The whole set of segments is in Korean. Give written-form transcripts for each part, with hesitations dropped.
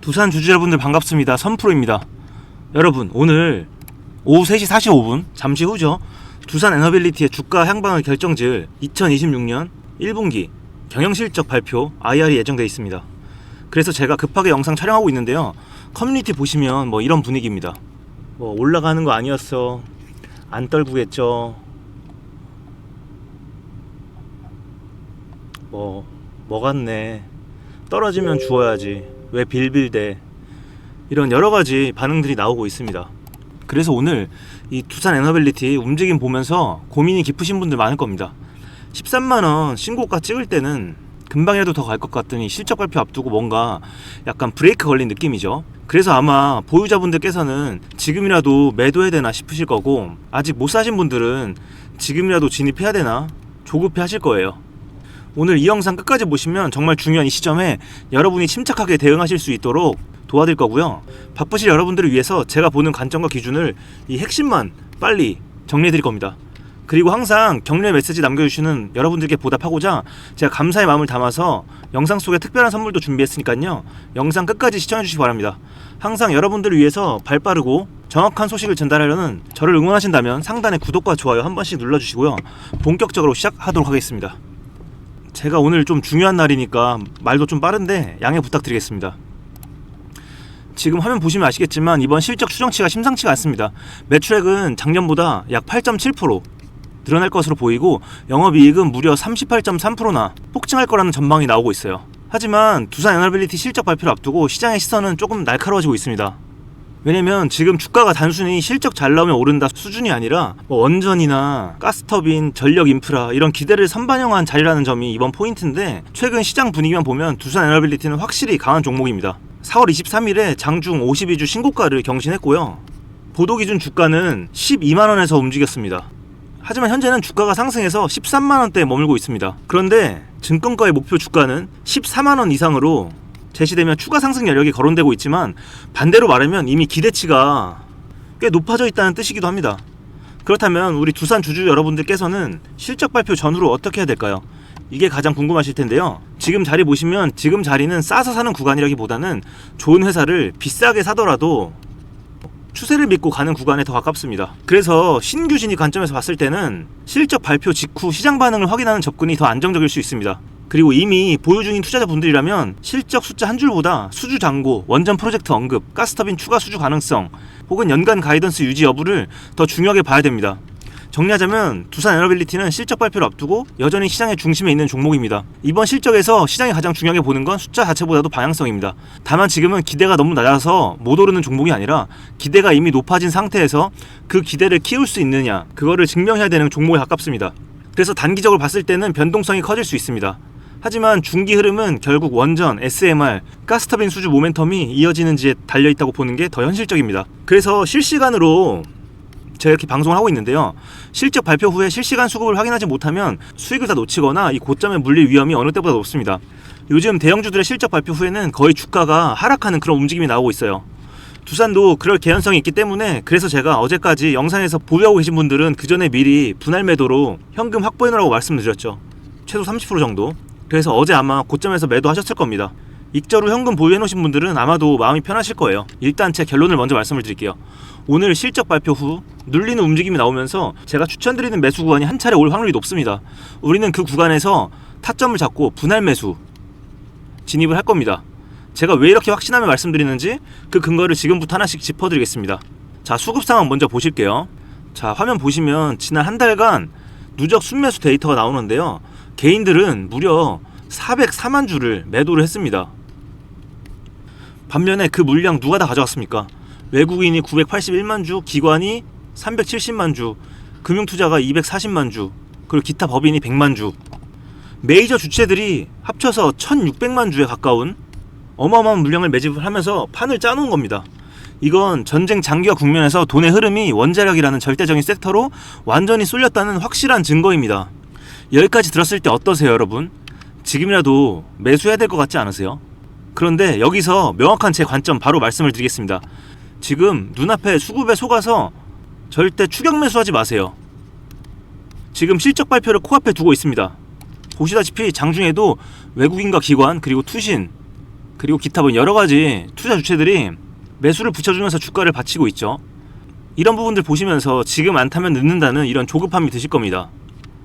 두산 주주 여러분들 반갑습니다. 선프로입니다. 여러분, 오늘 오후 3시 45분 잠시 후죠. 두산 에너빌리티의 주가 향방을 결정지을 2026년 1분기 경영실적 발표 IR이 예정되어 있습니다. 그래서 제가 급하게 영상 촬영하고 있는데요. 커뮤니티 보시면 뭐 이런 분위기입니다. 뭐 올라가는 거 아니었어, 안 떨구겠죠, 뭐 같네, 떨어지면 주워야지, 왜 빌빌대, 이런 여러가지 반응들이 나오고 있습니다. 그래서 오늘 이 두산 에너빌리티 움직임 보면서 고민이 깊으신 분들 많을 겁니다. 13만원 신고가 찍을 때는 금방이라도 더 갈 것 같더니 실적 발표 앞두고 뭔가 약간 브레이크 걸린 느낌이죠. 그래서 아마 보유자분들께서는 지금이라도 매도해야 되나 싶으실 거고, 아직 못 사신 분들은 지금이라도 진입해야 되나 조급해 하실 거예요. 오늘 이 영상 끝까지 보시면 정말 중요한 이 시점에 여러분이 침착하게 대응하실 수 있도록 도와드릴 거고요. 바쁘실 여러분들을 위해서 제가 보는 관점과 기준을 이 핵심만 빨리 정리해 드릴 겁니다. 그리고 항상 격려 메시지 남겨주시는 여러분들께 보답하고자 제가 감사의 마음을 담아서 영상 속에 특별한 선물도 준비했으니까요. 영상 끝까지 시청해 주시기 바랍니다. 항상 여러분들을 위해서 발빠르고 정확한 소식을 전달하려는 저를 응원하신다면 상단에 구독과 좋아요 한 번씩 눌러주시고요. 본격적으로 시작하도록 하겠습니다. 제가 오늘 좀 중요한 날이니까 말도 좀 빠른데 양해 부탁드리겠습니다. 지금 화면 보시면 아시겠지만 이번 실적 추정치가 심상치가 않습니다. 매출액은 작년보다 약 8.7% 늘어날 것으로 보이고, 영업이익은 무려 38.3%나 폭증할 거라는 전망이 나오고 있어요. 하지만 두산 에너빌리티 실적 발표를 앞두고 시장의 시선은 조금 날카로워지고 있습니다. 왜냐면 지금 주가가 단순히 실적 잘 나오면 오른다 수준이 아니라 원전이나 가스터빈, 전력 인프라 이런 기대를 선반영한 자리라는 점이 이번 포인트인데, 최근 시장 분위기만 보면 두산 에너빌리티는 확실히 강한 종목입니다. 4월 23일에 장중 52주 신고가를 경신했고요. 보도 기준 주가는 12만원에서 움직였습니다. 하지만 현재는 주가가 상승해서 13만원대에 머물고 있습니다. 그런데 증권가의 목표 주가는 14만원 이상으로 제시되면 추가 상승 여력이 거론되고 있지만, 반대로 말하면 이미 기대치가 꽤 높아져 있다는 뜻이기도 합니다. 그렇다면 우리 두산 주주 여러분들께서는 실적 발표 전후로 어떻게 해야 될까요? 이게 가장 궁금하실 텐데요. 지금 자리 보시면 지금 자리는 싸서 사는 구간이라기보다는 좋은 회사를 비싸게 사더라도 추세를 믿고 가는 구간에 더 가깝습니다. 그래서 신규 진입 관점에서 봤을 때는 실적 발표 직후 시장 반응을 확인하는 접근이 더 안정적일 수 있습니다. 그리고 이미 보유 중인 투자자분들이라면 실적 숫자 한 줄보다 수주 잔고, 원전 프로젝트 언급, 가스터빈 추가 수주 가능성, 혹은 연간 가이던스 유지 여부를 더 중요하게 봐야 됩니다. 정리하자면 두산 에너빌리티는 실적 발표를 앞두고 여전히 시장의 중심에 있는 종목입니다. 이번 실적에서 시장이 가장 중요하게 보는 건 숫자 자체보다도 방향성입니다. 다만 지금은 기대가 너무 낮아서 못 오르는 종목이 아니라, 기대가 이미 높아진 상태에서 그 기대를 키울 수 있느냐, 그거를 증명해야 되는 종목에 가깝습니다. 그래서 단기적으로 봤을 때는 변동성이 커질 수 있습니다. 하지만 중기 흐름은 결국 원전, SMR, 가스터빈 수주 모멘텀이 이어지는지에 달려있다고 보는 게 더 현실적입니다. 그래서 실시간으로 제가 이렇게 방송을 하고 있는데요. 실적 발표 후에 실시간 수급을 확인하지 못하면 수익을 다 놓치거나 이 고점에 물릴 위험이 어느 때보다 높습니다. 요즘 대형주들의 실적 발표 후에는 거의 주가가 하락하는 그런 움직임이 나오고 있어요. 두산도 그럴 개연성이 있기 때문에, 그래서 제가 어제까지 영상에서 보유하고 계신 분들은 그 전에 미리 분할 매도로 현금 확보해놓으라고 말씀드렸죠. 최소 30% 정도. 그래서 어제 아마 고점에서 매도하셨을 겁니다. 익저로 현금 보유해놓으신 분들은 아마도 마음이 편하실 거예요. 일단 제 결론을 먼저 말씀을 드릴게요. 오늘 실적 발표 후 눌리는 움직임이 나오면서 제가 추천드리는 매수 구간이 한 차례 올 확률이 높습니다. 우리는 그 구간에서 타점을 잡고 분할 매수 진입을 할 겁니다. 제가 왜 이렇게 확신하며 말씀드리는지 그 근거를 지금부터 하나씩 짚어드리겠습니다. 자, 수급 상황 먼저 보실게요. 자, 화면 보시면 지난 한 달간 누적 순매수 데이터가 나오는데요. 개인들은 무려 404만 주를 매도를 했습니다. 반면에 그 물량 누가 다 가져갔습니까? 외국인이 981만 주, 기관이 370만 주, 금융투자가 240만 주, 그리고 기타 법인이 100만 주. 메이저 주체들이 합쳐서 1600만 주에 가까운 어마어마한 물량을 매집을 하면서 판을 짜놓은 겁니다. 이건 전쟁 장기화 국면에서 돈의 흐름이 원자력이라는 절대적인 섹터로 완전히 쏠렸다는 확실한 증거입니다. 여기까지 들었을 때 어떠세요, 여러분? 지금이라도 매수해야 될 것 같지 않으세요? 그런데 여기서 명확한 제 관점 바로 말씀을 드리겠습니다. 지금 눈앞에 수급에 속아서 절대 추격 매수하지 마세요. 지금 실적 발표를 코앞에 두고 있습니다. 보시다시피 장중에도 외국인과 기관, 그리고 투신, 그리고 기타 뭐 여러가지 투자 주체들이 매수를 붙여주면서 주가를 받치고 있죠. 이런 부분들 보시면서 지금 안 타면 늦는다는 이런 조급함이 드실 겁니다.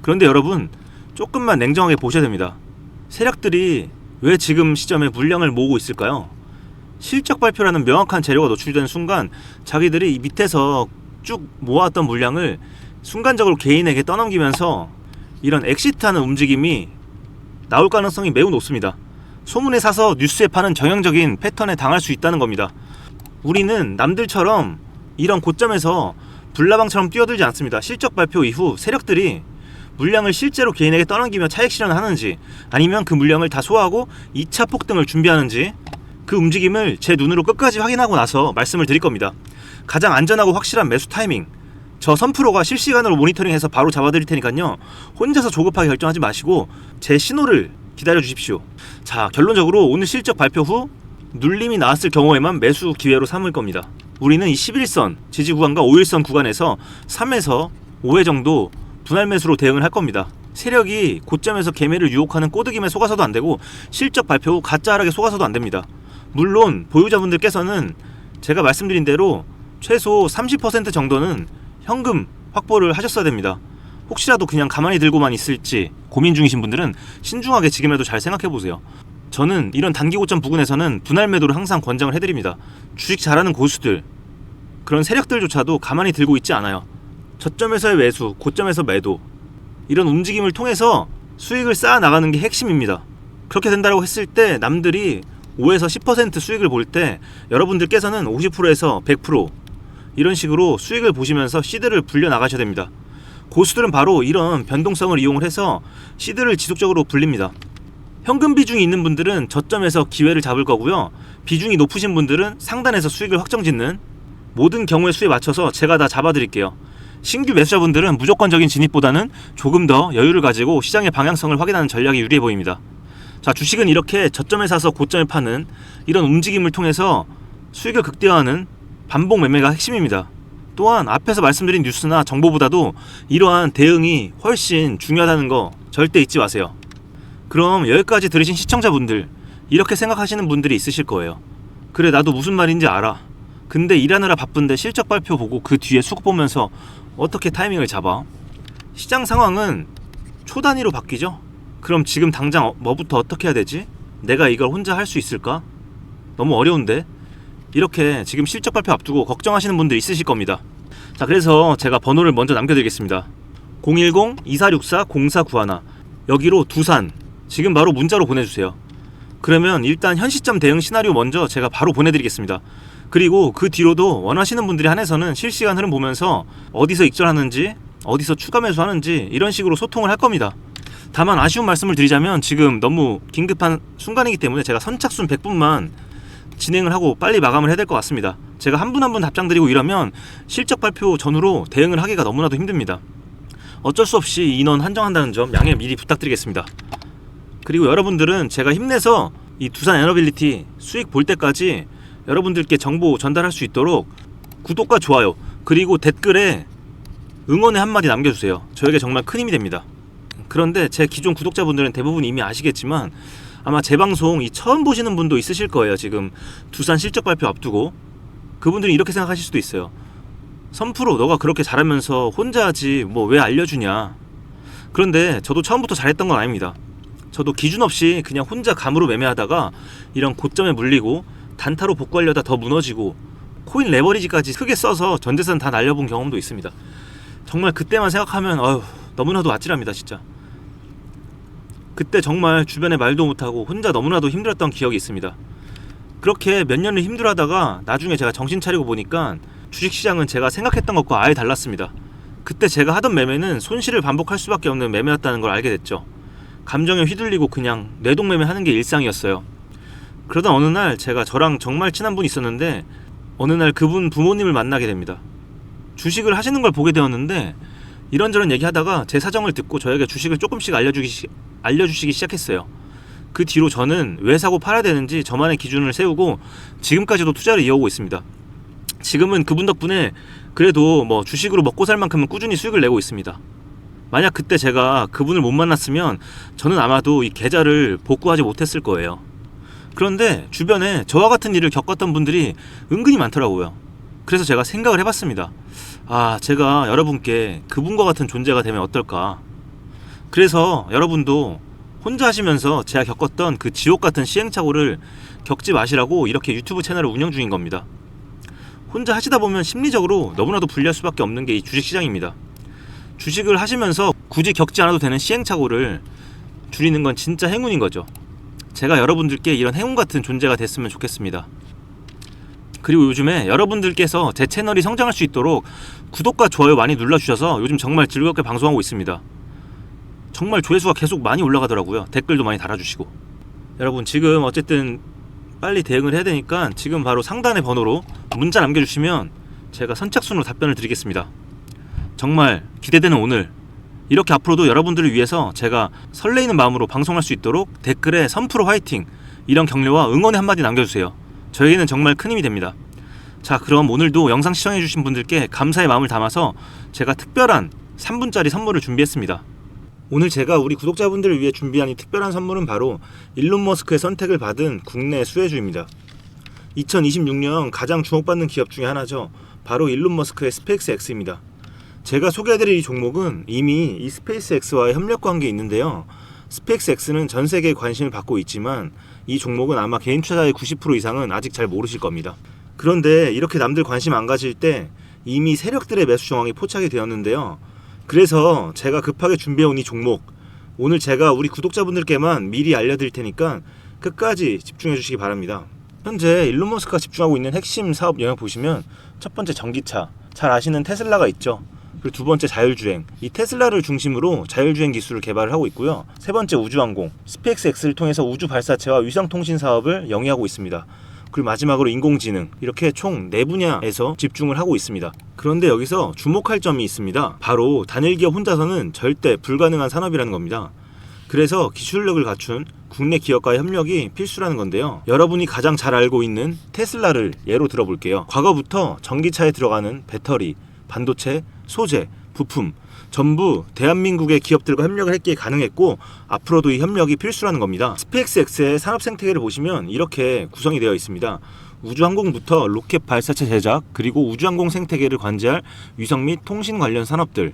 그런데 여러분, 조금만 냉정하게 보셔야 됩니다. 세력들이 왜 지금 시점에 물량을 모으고 있을까요? 실적 발표라는 명확한 재료가 노출되는 순간 자기들이 이 밑에서 쭉 모았던 물량을 순간적으로 개인에게 떠넘기면서 이런 엑시트하는 움직임이 나올 가능성이 매우 높습니다. 소문에 사서 뉴스에 파는 정형적인 패턴에 당할 수 있다는 겁니다. 우리는 남들처럼 이런 고점에서 불나방처럼 뛰어들지 않습니다. 실적 발표 이후 세력들이 물량을 실제로 개인에게 떠넘기며 차익 실현을 하는지, 아니면 그 물량을 다 소화하고 2차 폭등을 준비하는지, 그 움직임을 제 눈으로 끝까지 확인하고 나서 말씀을 드릴 겁니다. 가장 안전하고 확실한 매수 타이밍, 저 선프로가 실시간으로 모니터링해서 바로 잡아드릴 테니까요, 혼자서 조급하게 결정하지 마시고 제 신호를 기다려 주십시오. 자, 결론적으로 오늘 실적 발표 후 눌림이 나왔을 경우에만 매수 기회로 삼을 겁니다. 우리는 이 11선 지지 구간과 5일선 구간에서 3에서 5회 정도 분할 매수로 대응을 할 겁니다. 세력이 고점에서 개매를 유혹하는 꼬드김에 속아서도 안 되고, 실적 발표 후 가짜 하락에 속아서도 안 됩니다. 물론 보유자분들께서는 제가 말씀드린 대로 최소 30% 정도는 현금 확보를 하셨어야 됩니다. 혹시라도 그냥 가만히 들고만 있을지 고민 중이신 분들은 신중하게 지금이라도 잘 생각해보세요. 저는 이런 단기 고점 부근에서는 분할 매도를 항상 권장을 해드립니다. 주식 잘하는 고수들, 그런 세력들조차도 가만히 들고 있지 않아요. 저점에서의 매수, 고점에서 매도, 이런 움직임을 통해서 수익을 쌓아 나가는 게 핵심입니다. 그렇게 된다고 했을 때 남들이 5에서 10% 수익을 볼 때 여러분들께서는 50%에서 100% 이런 식으로 수익을 보시면서 시드를 불려 나가셔야 됩니다. 고수들은 바로 이런 변동성을 이용을 해서 시드를 지속적으로 불립니다. 현금 비중이 있는 분들은 저점에서 기회를 잡을 거고요, 비중이 높으신 분들은 상단에서 수익을 확정짓는, 모든 경우의 수에 맞춰서 제가 다 잡아드릴게요. 신규 매수자분들은 무조건적인 진입보다는 조금 더 여유를 가지고 시장의 방향성을 확인하는 전략이 유리해 보입니다. 자, 주식은 이렇게 저점에 사서 고점에 파는 이런 움직임을 통해서 수익을 극대화하는 반복 매매가 핵심입니다. 또한 앞에서 말씀드린 뉴스나 정보보다도 이러한 대응이 훨씬 중요하다는 거 절대 잊지 마세요. 그럼 여기까지 들으신 시청자분들, 이렇게 생각하시는 분들이 있으실 거예요. 그래, 나도 무슨 말인지 알아. 근데 일하느라 바쁜데 실적 발표 보고 그 뒤에 수급 보면서 어떻게 타이밍을 잡아? 시장 상황은 초단위로 바뀌죠? 그럼 지금 당장 뭐부터 어떻게 해야 되지? 내가 이걸 혼자 할 수 있을까? 너무 어려운데? 이렇게 지금 실적 발표 앞두고 걱정하시는 분들 있으실 겁니다. 자, 그래서 제가 번호를 먼저 남겨드리겠습니다. 010-2464-0491, 여기로 두산 지금 바로 문자로 보내주세요. 그러면 일단 현 시점 대응 시나리오 먼저 제가 바로 보내드리겠습니다. 그리고 그 뒤로도 원하시는 분들이 한해서는 실시간 흐름 보면서 어디서 익절하는지, 어디서 추가 매수하는지 이런 식으로 소통을 할 겁니다. 다만 아쉬운 말씀을 드리자면 지금 너무 긴급한 순간이기 때문에 제가 선착순 100분만 진행을 하고 빨리 마감을 해야 될 것 같습니다. 제가 한 분 한 분 답장 드리고 이러면 실적 발표 전후로 대응을 하기가 너무나도 힘듭니다. 어쩔 수 없이 인원 한정한다는 점 양해 미리 부탁드리겠습니다. 그리고 여러분들은 제가 힘내서 이 두산 에너빌리티 수익 볼 때까지 여러분들께 정보 전달할 수 있도록 구독과 좋아요, 그리고 댓글에 응원의 한마디 남겨주세요. 저에게 정말 큰 힘이 됩니다. 그런데 제 기존 구독자분들은 대부분 이미 아시겠지만 아마 제 방송 처음 보시는 분도 있으실 거예요. 지금 두산 실적 발표 앞두고 그분들이 이렇게 생각하실 수도 있어요. 선프로 너가 그렇게 잘하면서 혼자 하지 뭐 왜 알려주냐. 그런데 저도 처음부터 잘했던 건 아닙니다. 저도 기준 없이 그냥 혼자 감으로 매매하다가 이런 고점에 물리고 단타로 복구하려다 더 무너지고 코인 레버리지까지 크게 써서 전재산 다 날려본 경험도 있습니다. 정말 그때만 생각하면 너무나도 아찔합니다. 진짜 그때 정말 주변에 말도 못하고 혼자 너무나도 힘들었던 기억이 있습니다. 그렇게 몇 년을 힘들어하다가 나중에 제가 정신 차리고 보니까 주식시장은 제가 생각했던 것과 아예 달랐습니다. 그때 제가 하던 매매는 손실을 반복할 수밖에 없는 매매였다는 걸 알게 됐죠. 감정에 휘둘리고 그냥 뇌동매매 하는 게 일상이었어요. 그러던 어느 날 제가 저랑 정말 친한 분이 있었는데 어느 날 그분 부모님을 만나게 됩니다. 주식을 하시는 걸 보게 되었는데 이런저런 얘기하다가 제 사정을 듣고 저에게 주식을 조금씩 알려주시기 시작했어요. 그 뒤로 저는 왜 사고 팔아야 되는지 저만의 기준을 세우고 지금까지도 투자를 이어오고 있습니다. 지금은 그분 덕분에 그래도 뭐 주식으로 먹고 살 만큼은 꾸준히 수익을 내고 있습니다. 만약 그때 제가 그분을 못 만났으면 저는 아마도 이 계좌를 복구하지 못했을 거예요. 그런데 주변에 저와 같은 일을 겪었던 분들이 은근히 많더라고요. 그래서 제가 생각을 해봤습니다. 제가 여러분께 그분과 같은 존재가 되면 어떨까. 그래서 여러분도 혼자 하시면서 제가 겪었던 그 지옥 같은 시행착오를 겪지 마시라고 이렇게 유튜브 채널을 운영 중인 겁니다. 혼자 하시다 보면 심리적으로 너무나도 불리할 수밖에 없는 게 이 주식시장입니다. 주식을 하시면서 굳이 겪지 않아도 되는 시행착오를 줄이는 건 진짜 행운인 거죠. 제가 여러분들께 이런 행운 같은 존재가 됐으면 좋겠습니다. 그리고 요즘에 여러분들께서 제 채널이 성장할 수 있도록 구독과 좋아요 많이 눌러주셔서 요즘 정말 즐겁게 방송하고 있습니다. 정말 조회수가 계속 많이 올라가더라고요. 댓글도 많이 달아주시고. 여러분 지금 어쨌든 빨리 대응을 해야 되니까 지금 바로 상단의 번호로 문자 남겨주시면 제가 선착순으로 답변을 드리겠습니다. 정말 기대되는 오늘, 이렇게 앞으로도 여러분들을 위해서 제가 설레이는 마음으로 방송할 수 있도록 댓글에 선프로 화이팅, 이런 격려와 응원의 한마디 남겨주세요. 저에게는 정말 큰 힘이 됩니다. 자, 그럼 오늘도 영상 시청해주신 분들께 감사의 마음을 담아서 제가 특별한 3분짜리 선물을 준비했습니다. 오늘 제가 우리 구독자분들을 위해 준비한 이 특별한 선물은 바로 일론 머스크의 선택을 받은 국내 수혜주입니다. 2026년 가장 주목받는 기업 중에 하나죠. 바로 일론 머스크의 스페이스X입니다. 제가 소개해드릴 이 종목은 이미 이 스페이스X와의 협력 관계에 있는데요. 스페이스X는 전 세계에 관심을 받고 있지만 이 종목은 아마 개인 투자자의 90% 이상은 아직 잘 모르실 겁니다. 그런데 이렇게 남들 관심 안 가질 때 이미 세력들의 매수 정황이 포착이 되었는데요. 그래서 제가 급하게 준비해온 이 종목, 오늘 제가 우리 구독자분들께만 미리 알려드릴 테니까 끝까지 집중해 주시기 바랍니다. 현재 일론 머스크가 집중하고 있는 핵심 사업 영역 보시면 첫 번째 전기차, 잘 아시는 테슬라가 있죠. 그리고 두 번째 자율주행, 이 테슬라를 중심으로 자율주행 기술을 개발을 하고 있고요. 세 번째 우주항공, 스페이스X를 통해서 우주 발사체와 위성통신 사업을 영위하고 있습니다. 그리고 마지막으로 인공지능, 이렇게 총 4분야에서 집중을 하고 있습니다. 그런데 여기서 주목할 점이 있습니다. 바로 단일 기업 혼자서는 절대 불가능한 산업이라는 겁니다. 그래서 기술력을 갖춘 국내 기업과의 협력이 필수라는 건데요. 여러분이 가장 잘 알고 있는 테슬라를 예로 들어볼게요. 과거부터 전기차에 들어가는 배터리, 반도체, 소재, 부품 전부 대한민국의 기업들과 협력을 했기에 가능했고 앞으로도 이 협력이 필수라는 겁니다. 스페이스X의 산업 생태계를 보시면 이렇게 구성이 되어 있습니다. 우주항공부터 로켓 발사체 제작, 그리고 우주항공 생태계를 관제할 위성 및 통신 관련 산업들.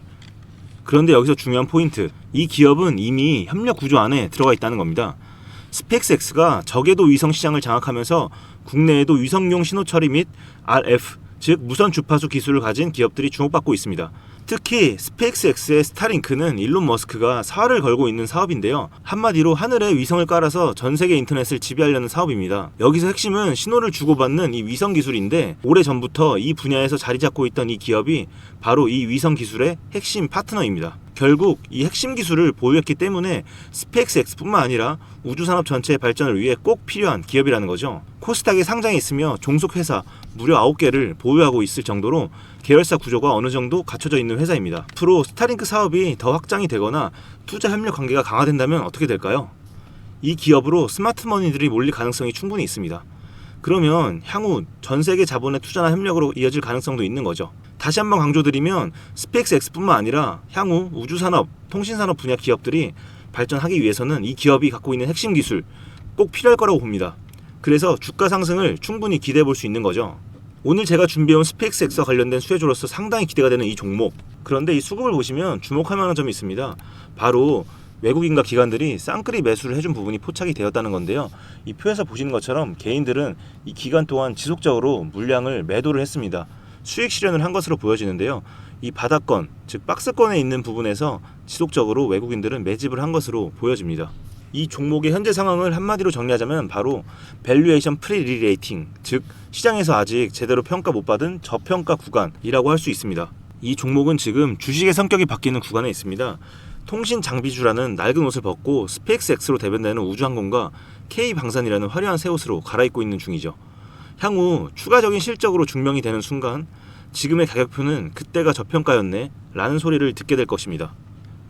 그런데 여기서 중요한 포인트, 이 기업은 이미 협력 구조 안에 들어가 있다는 겁니다. 스페이스X가 저궤도 위성 시장을 장악하면서 국내에도 위성용 신호 처리 및 RF, 즉 무선 주파수 기술을 가진 기업들이 주목받고 있습니다. 특히 스페이스X의 스타링크는 일론 머스크가 사활을 걸고 있는 사업인데요. 한마디로 하늘에 위성을 깔아서 전 세계 인터넷을 지배하려는 사업입니다. 여기서 핵심은 신호를 주고받는 이 위성 기술인데 오래전부터 이 분야에서 자리 잡고 있던 이 기업이 바로 이 위성 기술의 핵심 파트너입니다. 결국 이 핵심 기술을 보유했기 때문에 스페이스X뿐만 아니라 우주산업 전체의 발전을 위해 꼭 필요한 기업이라는 거죠. 코스닥에 상장해 있으며 종속회사 무려 9개를 보유하고 있을 정도로 계열사 구조가 어느 정도 갖춰져 있는 회사입니다. 앞으로 스타링크 사업이 더 확장이 되거나 투자 협력 관계가 강화된다면 어떻게 될까요? 이 기업으로 스마트머니들이 몰릴 가능성이 충분히 있습니다. 그러면 향후 전 세계 자본의 투자나 협력으로 이어질 가능성도 있는 거죠. 다시 한번 강조드리면 스페이스X뿐만 아니라 향후 우주산업, 통신산업 분야 기업들이 발전하기 위해서는 이 기업이 갖고 있는 핵심 기술 꼭 필요할 거라고 봅니다. 그래서 주가 상승을 충분히 기대해 볼 수 있는 거죠. 오늘 제가 준비해온 스페이스X와 관련된 수혜주로서 상당히 기대가 되는 이 종목. 그런데 이 수급을 보시면 주목할 만한 점이 있습니다. 바로 외국인과 기관들이 쌍끌이 매수를 해준 부분이 포착이 되었다는 건데요. 이 표에서 보시는 것처럼 개인들은 이 기간 동안 지속적으로 물량을 매도를 했습니다. 수익 실현을 한 것으로 보여지는데요. 이 바닥권, 즉 박스권에 있는 부분에서 지속적으로 외국인들은 매집을 한 것으로 보여집니다. 이 종목의 현재 상황을 한마디로 정리하자면 바로 밸류에이션 프리리레이팅, 즉 시장에서 아직 제대로 평가 못 받은 저평가 구간이라고 할 수 있습니다. 이 종목은 지금 주식의 성격이 바뀌는 구간에 있습니다. 통신 장비주라는 낡은 옷을 벗고 스페이스X로 대변되는 우주항공과 K방산이라는 화려한 새 옷으로 갈아입고 있는 중이죠. 향후 추가적인 실적으로 증명이 되는 순간 지금의 가격표는 그때가 저평가였네 라는 소리를 듣게 될 것입니다.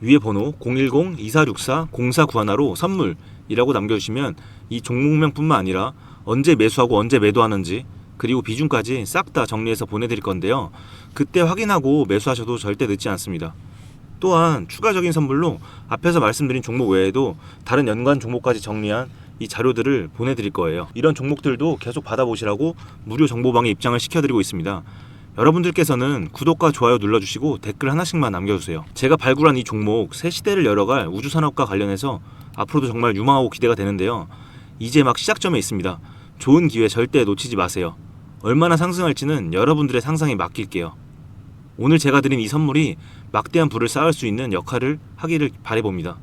위에 번호 010-2464-0491로 선물이라고 남겨주시면 이 종목명뿐만 아니라 언제 매수하고 언제 매도하는지 그리고 비중까지 싹 다 정리해서 보내드릴 건데요. 그때 확인하고 매수하셔도 절대 늦지 않습니다. 또한 추가적인 선물로 앞에서 말씀드린 종목 외에도 다른 연관 종목까지 정리한 이 자료들을 보내드릴 거예요. 이런 종목들도 계속 받아보시라고 무료 정보방에 입장을 시켜드리고 있습니다. 여러분들께서는 구독과 좋아요 눌러주시고 댓글 하나씩만 남겨주세요. 제가 발굴한 이 종목 새 시대를 열어갈 우주산업과 관련해서 앞으로도 정말 유망하고 기대가 되는데요. 이제 막 시작점에 있습니다. 좋은 기회 절대 놓치지 마세요. 얼마나 상승할지는 여러분들의 상상에 맡길게요. 오늘 제가 드린 이 선물이 막대한 부를 쌓을 수 있는 역할을 하기를 바라봅니다.